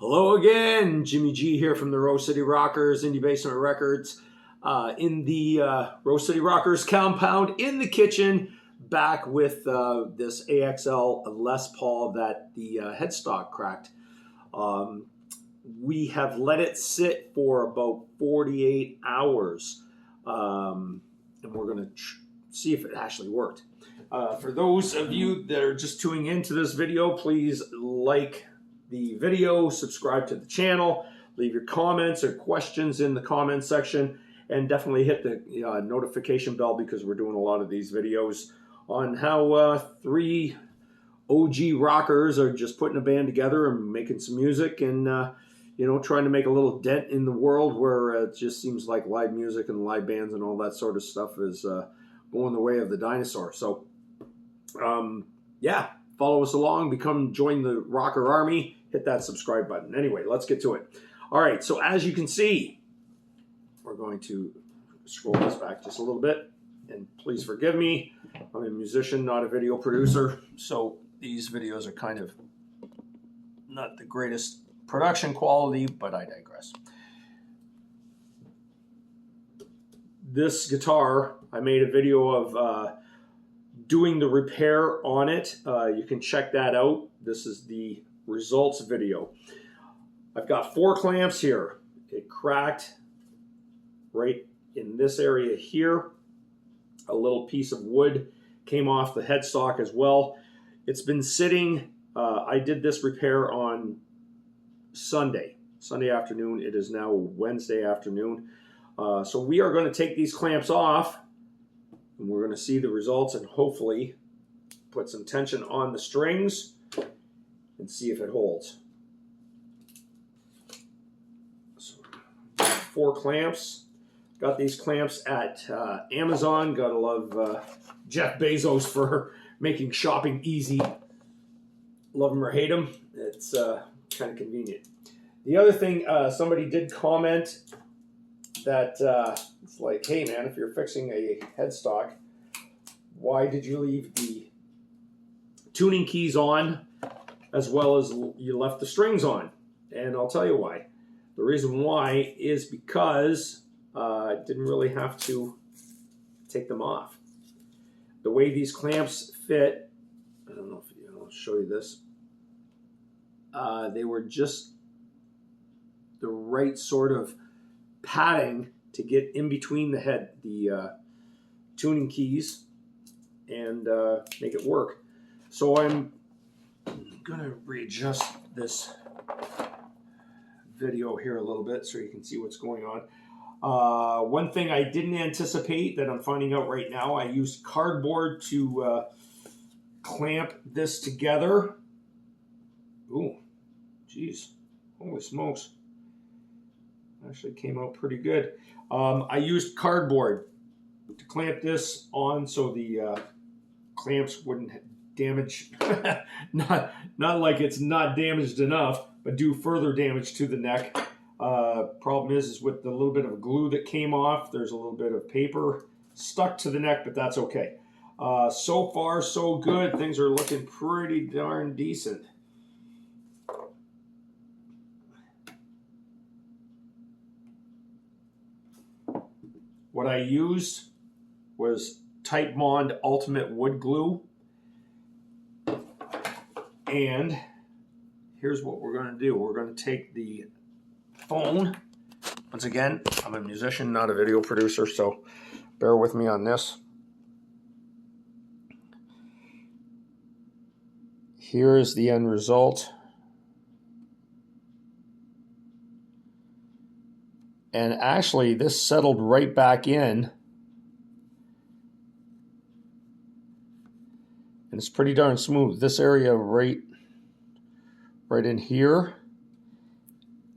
Hello again, Jimmy G here from the Rose City Rockers, Indebasement Records, in the Rose City Rockers compound, in the kitchen, back with this AXL Les Paul that the Headstock cracked. We have let it sit for about 48 hours, and we're going to see if it actually worked. For those of you that are just tuning into this video, please like the video, subscribe to the channel, leave your comments or questions in the comment section, and definitely hit the notification bell because we're doing a lot of these videos on how three OG rockers are just putting a band together and making some music and trying to make a little dent in the world where it just seems like live music and live bands and all that sort of stuff is going the way of the dinosaur. So yeah, follow us along, join the rocker army, hit that subscribe button. Anyway, let's get to it. All right, so as you can see, we're going to scroll this back just a little bit, and please forgive me. I'm a musician, not a video producer, so these videos are kind of not the greatest production quality, but I digress. This guitar, I made a video of doing the repair on it. You can check that out. This is the results video. I've got 4 clamps here. It cracked right in this area here. A little piece of wood came off the headstock as well. It's been sitting. I did this repair on Sunday afternoon. It is now Wednesday afternoon. So we are going to take these clamps off, and we're going to see the results and hopefully put some tension on the strings and see if it holds. So, 4 clamps. Got these clamps at Amazon. Gotta love Jeff Bezos for making shopping easy. Love him or hate him. It's kind of convenient. The other thing, somebody did comment that it's like, hey man, if you're fixing a headstock, why did you leave the tuning keys on as well as you left the strings on? And I'll tell you why. The reason why is because I didn't really have to take them off. The way these clamps fit, I don't know if I'll show you this. They were just the right sort of padding to get in between the tuning keys and make it work. So I'm gonna readjust this video here a little bit so you can see what's going on. One thing I didn't anticipate that I'm finding out right now, I used cardboard to clamp this together. Ooh, geez, holy smokes. Actually came out pretty good. I used cardboard to clamp this on so the clamps wouldn't damage, not like it's not damaged enough, but do further damage to the neck. Problem is with the little bit of glue that came off, there's a little bit of paper stuck to the neck, but that's okay. So far, so good. Things are looking pretty darn decent. What I used was Type Bond Ultimate Wood Glue. And here's what we're going to do. We're going to take the phone. Once again, I'm a musician, not a video producer, so bear with me on this. Here is the end result. And actually, this settled right back in. And it's pretty darn smooth. This area right in here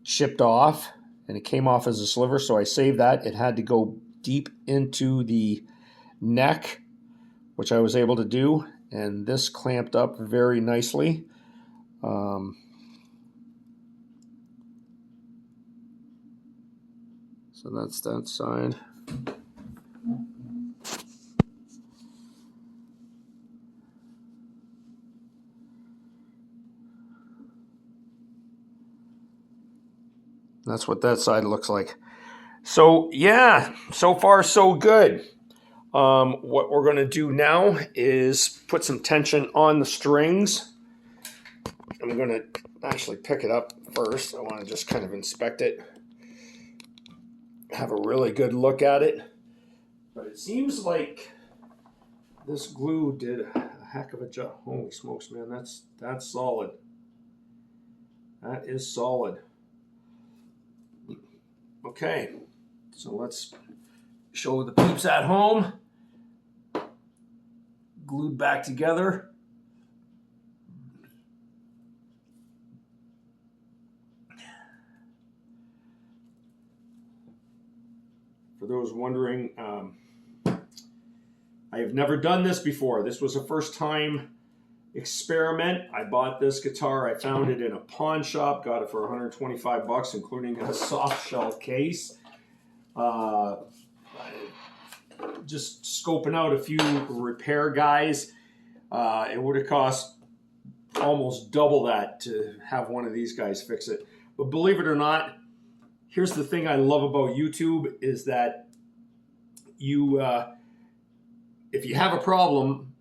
chipped off, and it came off as a sliver, so I saved that. It had to go deep into the neck, which I was able to do, and this clamped up very nicely. So that's that side. That's what that side looks like. So yeah, so far so good. What we're going to do now is put some tension on the strings. I'm going to actually pick it up first. I want to just kind of inspect it, have a really good look at it. But it seems like this glue did a heck of a job. Holy smokes, man, that's solid. That is solid. Okay, so let's show the peeps at home. Glued back together. For those wondering, I have never done this before. This was a first time experiment. I bought this guitar. I found it in a pawn shop. Got it for 125 bucks, including a soft shell case. Just scoping out a few repair guys. It would have cost almost double that to have one of these guys fix it. But believe it or not, here's the thing I love about YouTube is that you, if you have a problem,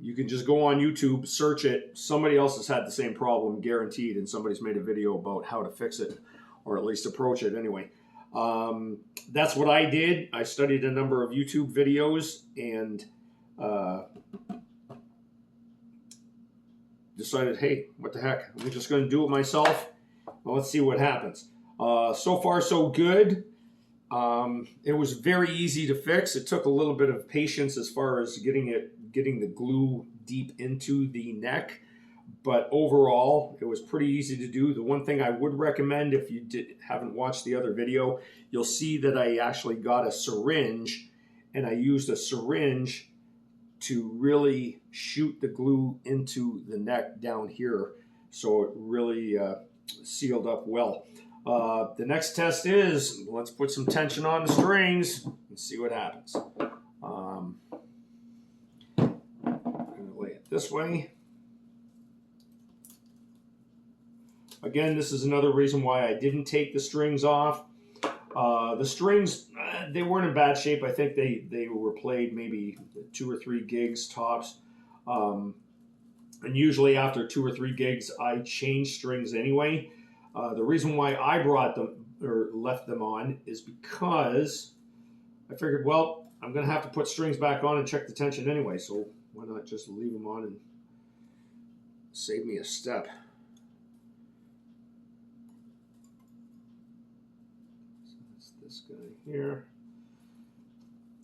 you can just go on YouTube, search it. Somebody else has had the same problem, guaranteed, and somebody's made a video about how to fix it, or at least approach it anyway. That's what I did. I studied a number of YouTube videos and decided, hey, what the heck? I'm just going to do it myself. Well, let's see what happens. So far, so good. It was very easy to fix. It took a little bit of patience as far as getting the glue deep into the neck, but overall, it was pretty easy to do. The one thing I would recommend, if you haven't watched the other video, you'll see that I actually got a syringe, and I used a syringe to really shoot the glue into the neck down here, so it really sealed up well. The next test is, let's put some tension on the strings and see what happens. I'm going to lay it this way. Again, this is another reason why I didn't take the strings off. The strings, they weren't in bad shape. I think they were played maybe 2 or 3 gigs tops. And usually after 2 or 3 gigs, I change strings anyway. The reason why I brought them or left them on is because I figured, well, I'm going to have to put strings back on and check the tension anyway. So why not just leave them on and save me a step. This guy here.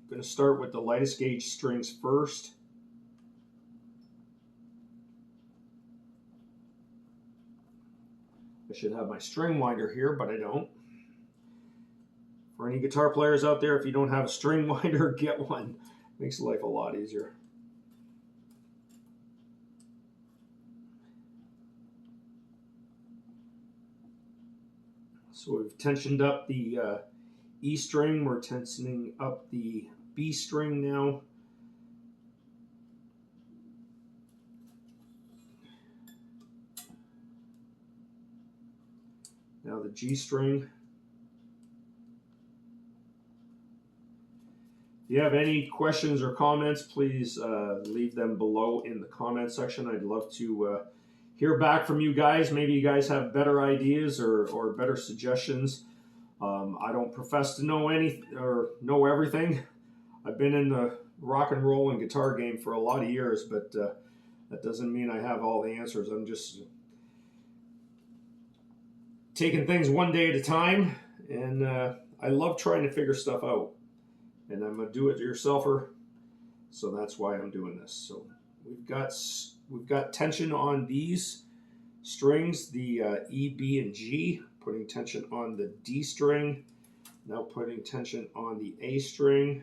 I'm going to start with the lightest gauge strings first. I should have my string winder here, but I don't. For any guitar players out there, if you don't have a string winder, get one. Makes life a lot easier. So we've tensioned up the E string, we're tensioning up the B string now. Now the G string. If you have any questions or comments, please leave them below in the comment section. I'd love to hear back from you guys. Maybe you guys have better ideas or better suggestions. I don't profess to know anything or know everything. I've been in the rock and roll and guitar game for a lot of years, but that doesn't mean I have all the answers. I'm just taking things one day at a time, and I love trying to figure stuff out. And I'm a do-it-yourselfer, so that's why I'm doing this. So we've got tension on these strings, the E, B, and G. Putting tension on the D string. Now putting tension on the A string.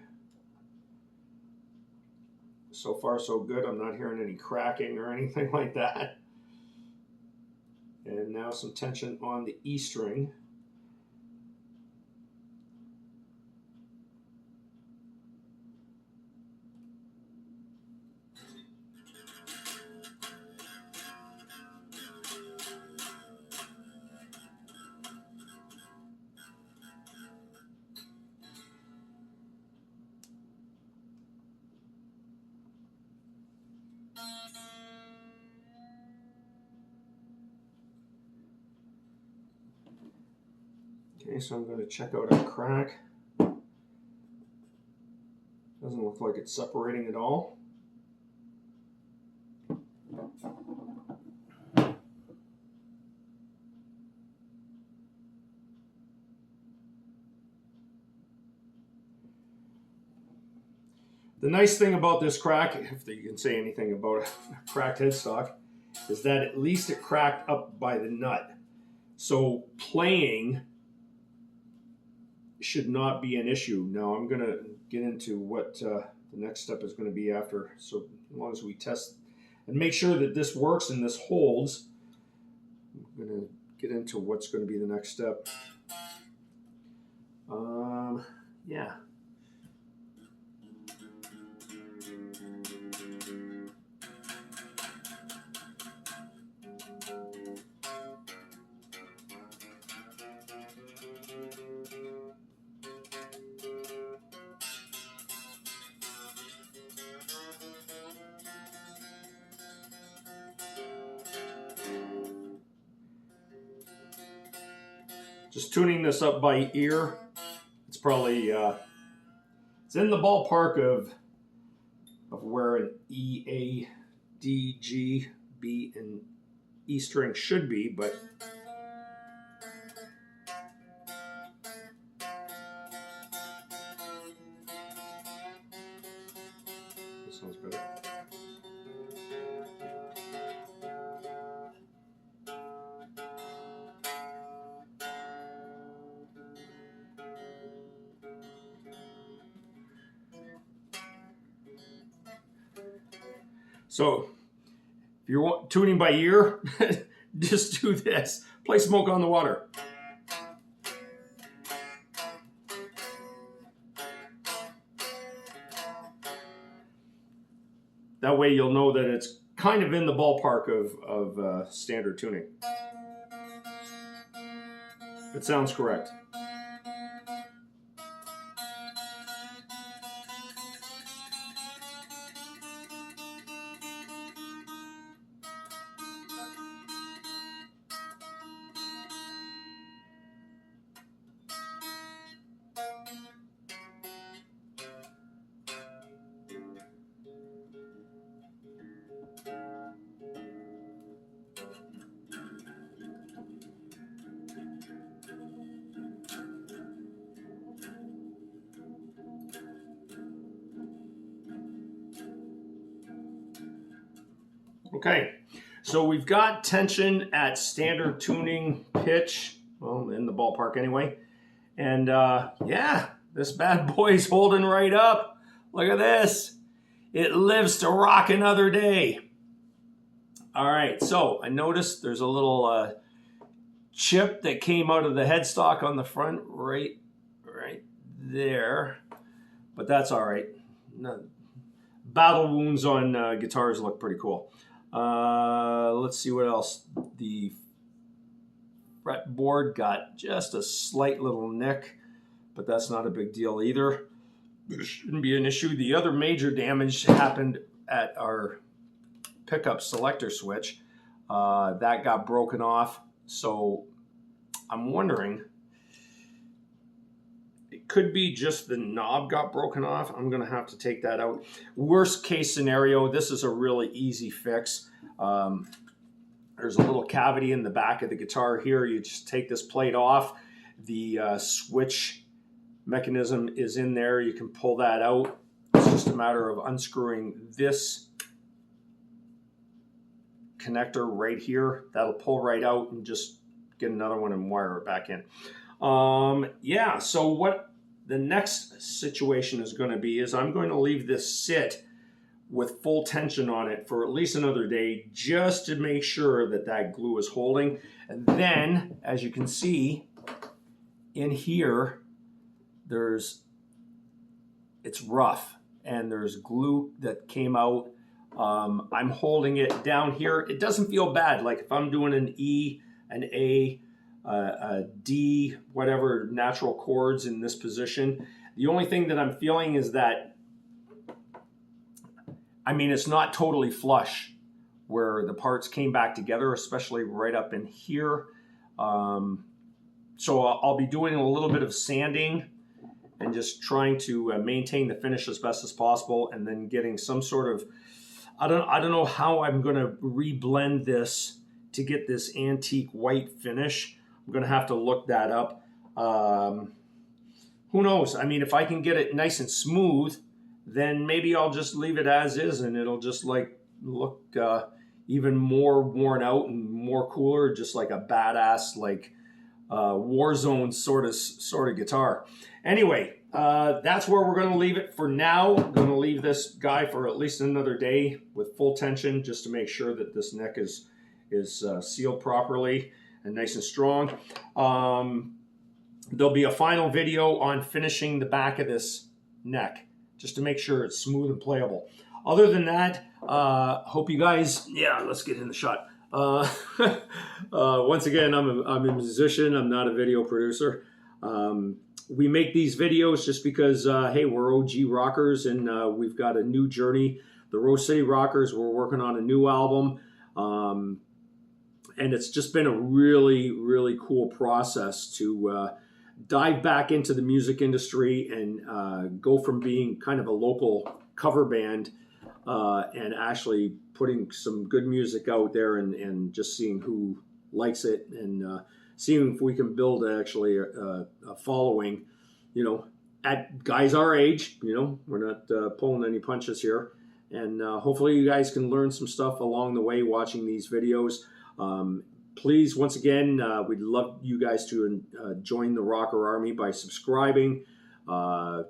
So far, so good. I'm not hearing any cracking or anything like that. And now some tension on the E string. Okay, so I'm going to check out a crack. Doesn't look like it's separating at all. The nice thing about this crack, if you can say anything about a cracked headstock, is that at least it cracked up by the nut. So playing should not be an issue. Now I'm going to get into what the next step is going to be after. So as long as we test and make sure that this works and this holds, I'm going to get into what's going to be the next step. Yeah. Just tuning this up by ear. It's probably it's in the ballpark of where an E, A, D, G, B, and E string should be, but this sounds better. So if you're tuning by ear, just do this. Play Smoke on the Water. That way you'll know that it's kind of in the ballpark of standard tuning. It sounds correct. Okay, so we've got tension at standard tuning pitch, well, in the ballpark anyway. And yeah, this bad boy's holding right up. Look at this. It lives to rock another day. All right, so I noticed there's a little chip that came out of the headstock on the front right there. But that's all right. No, battle wounds on guitars look pretty cool. Let's see what else. The fretboard got just a slight little nick, but that's not a big deal either. There shouldn't be an issue. The other major damage happened at our pickup selector switch. That got broken off, so I'm wondering, it could be just the knob got broken off. I'm going to have to take that out. Worst case scenario, this is a really easy fix. There's a little cavity in the back of the guitar here. You just take this plate off. The switch mechanism is in there. You can pull that out. It's just a matter of unscrewing this connector right here. That'll pull right out and just get another one and wire it back in. Yeah, so what the next situation is going to be is I'm going to leave this sit with full tension on it for at least another day, just to make sure that that glue is holding. And then, as you can see in here, it's rough and there's glue that came out. I'm holding it down here. It doesn't feel bad. Like if I'm doing an E, an A, D, whatever natural chords in this position, the only thing that I'm feeling is that, I mean, it's not totally flush where the parts came back together, especially right up in here. So I'll be doing a little bit of sanding and just trying to maintain the finish as best as possible, and then getting some sort of, I don't know how I'm going to reblend this to get this antique white finish. I'm going to have to look that up. Who knows? I mean, if I can get it nice and smooth, then maybe I'll just leave it as is, and it'll just like look even more worn out and more cooler, just like a badass like Warzone sort of guitar. Anyway, that's where we're going to leave it for now. I'm going to leave this guy for at least another day with full tension, just to make sure that this neck is sealed properly and nice and strong. There'll be a final video on finishing the back of this neck, just to make sure it's smooth and playable. Other than that, hope you guys, yeah, let's get in the shot. Once again, I'm a musician. I'm not a video producer. We make these videos just because, hey, we're OG rockers, and we've got a new journey. The Rose City Rockers, we're working on a new album. And it's just been a really, really cool process to dive back into the music industry and go from being kind of a local cover band and actually putting some good music out there, and just seeing who likes it, and seeing if we can build actually a following, you know, at guys our age. You know, we're not pulling any punches here. And hopefully you guys can learn some stuff along the way watching these videos. Please, once again, we'd love you guys to join the Rocker Army by subscribing,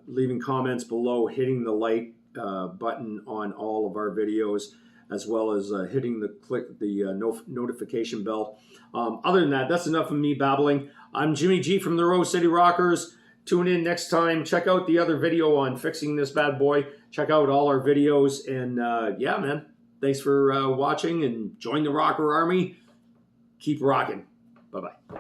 leaving comments below, hitting the like button on all of our videos, as well as hitting the notification bell. Other than that, that's enough of me babbling. I'm Jimmy G from the Rose City Rockers. Tune in next time. Check out the other video on fixing this bad boy. Check out all our videos. And yeah, man, thanks for watching, and join the Rocker Army. Keep rocking. Bye-bye.